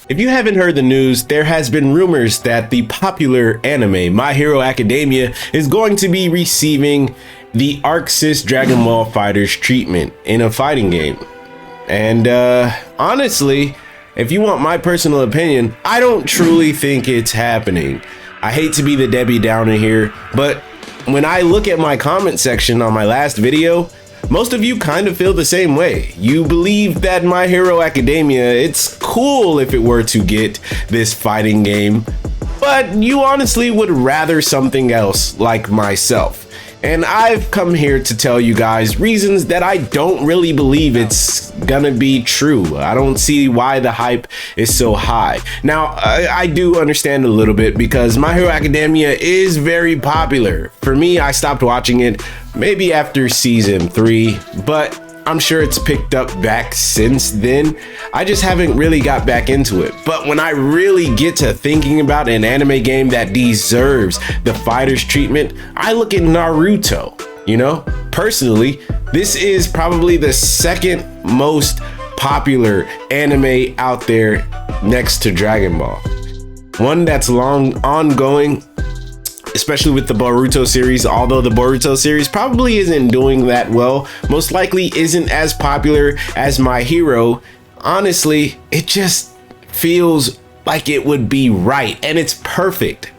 If you haven't heard the news, there has been rumors that the popular anime My Hero Academia is going to be receiving the ArcSys Dragon Ball FighterZ treatment in a fighting game. And honestly, if you want my personal opinion, I don't truly think it's happening. I hate to be the Debbie Downer here, but when I look at my comment section on my last video, most of you kind of feel the same way. You believe that My Hero Academia, it's cool if it were to get this fighting game, but you honestly would rather something else like myself. And I've come here to tell you guys reasons that I don't really believe it's gonna be true. I don't see why the hype is so high. Now, I do understand a little bit because My Hero Academia is very popular. For me, I stopped watching it maybe after season 3, but I'm sure it's picked up back since then. I just haven't really got back into it. But when I really get to thinking about an anime game that deserves the FighterZ treatment, I look at Naruto. You know, personally, this is probably the second most popular anime out there next to Dragon Ball. One that's long ongoing, especially with the Boruto series, although the Boruto series probably isn't doing that well, most likely isn't as popular as My Hero. Honestly, it just feels like it would be right, and it's perfect.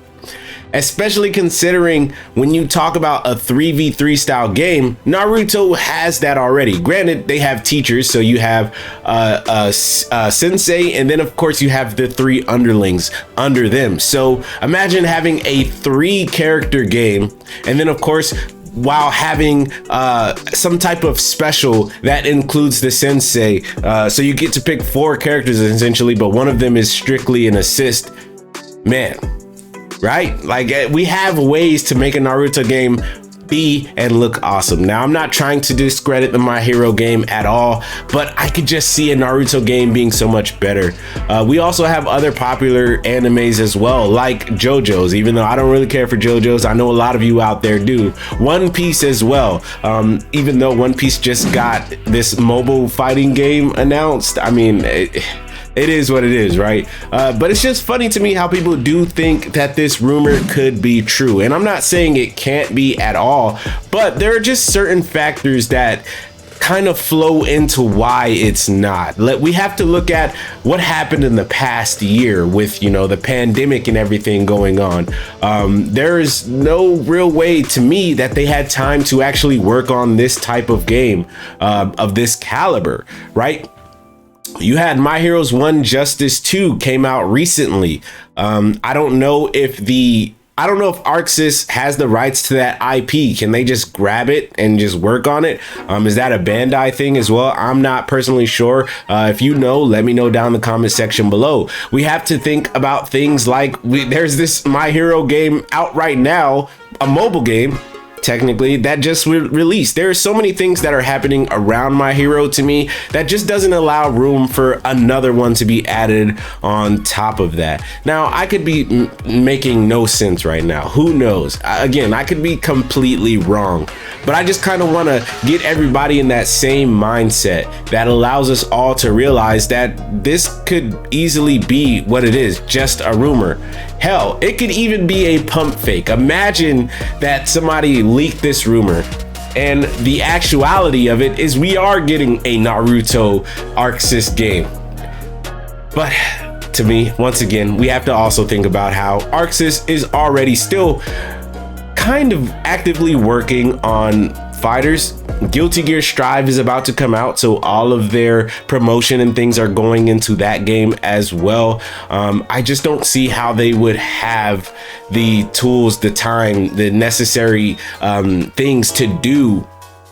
Especially considering when you talk about a 3v3 style game, Naruto has that already. Granted, they have teachers, so you have a sensei, and then of course you have the 3 underlings under them. So imagine having a 3-character game, and then of course while having some type of special that includes the sensei. So you get to pick 4 characters essentially, but one of them is strictly an assist. Man. Right? Like, we have ways to make a Naruto game be and look awesome. Now, I'm not trying to discredit the My Hero game at all, but I could just see a Naruto game being so much better. We also have other popular animes as well, like JoJo's, even though I don't really care for JoJo's. I know a lot of you out there do. One Piece as well, even though One Piece just got this mobile fighting game announced. I mean, it is what it is, right? But it's just funny to me how people do think that this rumor could be true. And I'm not saying it can't be at all, but there are just certain factors that kind of flow into why it's not. We have to look at what happened in the past year with, you know, the pandemic and everything going on. There is no real way to me that they had time to actually work on this type of game of this caliber, right? You had My Heroes 1 Justice 2 came out recently. I don't know if ArcSys has the rights to that IP. Can they just grab it and just work on it? Is that a Bandai thing as well? I'm not personally sure. If you know, let me know down in the comment section below. We have to think about things like there's this My Hero game out right now, a mobile game, technically, that just released. There are so many things that are happening around My Hero to me that just doesn't allow room for another one to be added on top of that. Now, I could be making no sense right now. Who knows? Again, I could be completely wrong, but I just kind of want to get everybody in that same mindset that allows us all to realize that this could easily be what it is, just a rumor. Hell, it could even be a pump fake. Imagine that somebody leaked this rumor and the actuality of it is we are getting a Naruto ArcSys game. But to me, once again, we have to also think about how ArcSys is already still kind of actively working on fighters. Guilty Gear Strive is about to come out, so all of their promotion and things are going into that game as well. I just don't see how they would have the tools, the time, the necessary things to do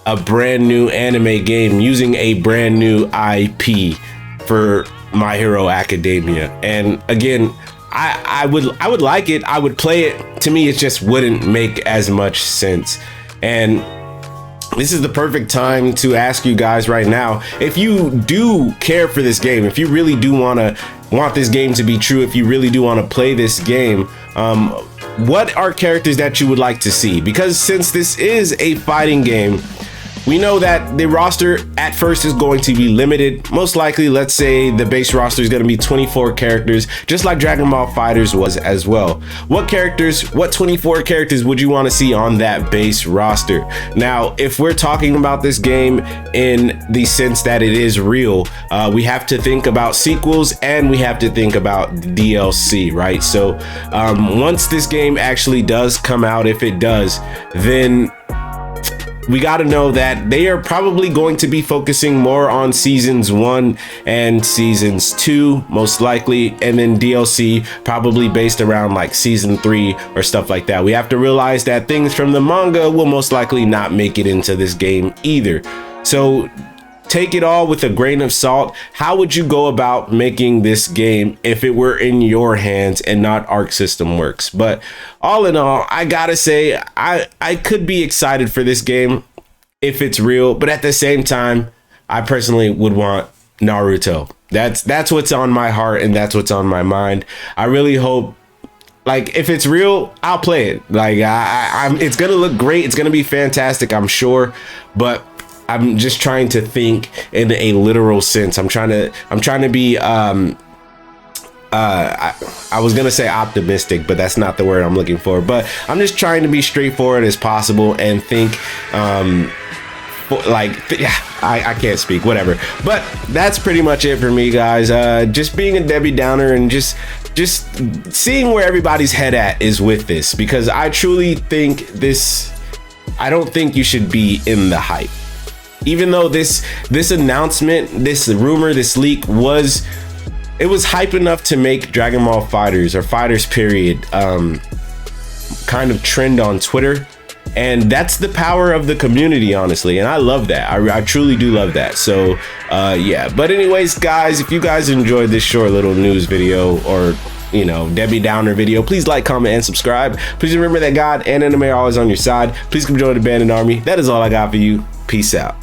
a brand new anime game using a brand new IP for My Hero Academia. And again, I would like it, I would play it. To me, it just wouldn't make as much sense. And this is the perfect time to ask you guys right now, if you do care for this game, if you really do want this game to be true, if you really do want to play this game, what are characters that you would like to see? Because since this is a fighting game, we know that the roster at first is going to be limited. Most likely, let's say the base roster is going to be 24 characters, just like Dragon Ball FighterZ was as well. What 24 characters would you want to see on that base roster? Now, if we're talking about this game in the sense that it is real, we have to think about sequels and we have to think about DLC, right? So once this game actually does come out, if it does, then we got to know that they are probably going to be focusing more on seasons 1 and seasons 2, most likely, and then DLC probably based around like season 3 or stuff like that. We have to realize that things from the manga will most likely not make it into this game either. So take it all with a grain of salt. How would you go about making this game if it were in your hands and not Arc System Works? But all in all, I gotta say, I could be excited for this game if it's real, but at the same time, I personally would want Naruto. That's what's on my heart and that's what's on my mind. I really hope, like, if it's real, I'll play it. Like, it's gonna look great. It's gonna be fantastic, I'm sure, but I'm just trying to think in a literal sense. I'm trying to be I was gonna say optimistic, but that's not the word I'm looking for. But I'm just trying to be straightforward as possible and think I can't speak, whatever. But that's pretty much it for me, guys. Just being a Debbie Downer and just seeing where everybody's head at is with this, because I truly think I don't think you should be in the hype. Even though this announcement, this rumor, this leak was hype enough to make Dragon Ball FighterZ, or FighterZ period, kind of trend on Twitter. And that's the power of the community, honestly. And I love that. I truly do love that. So yeah, but anyways, guys, if you guys enjoyed this short little news video, or Debbie Downer video, please like, comment, and subscribe. Please remember that God and anime are always on your side. Please come join the Bandit Army. That is all I got for you. Peace out.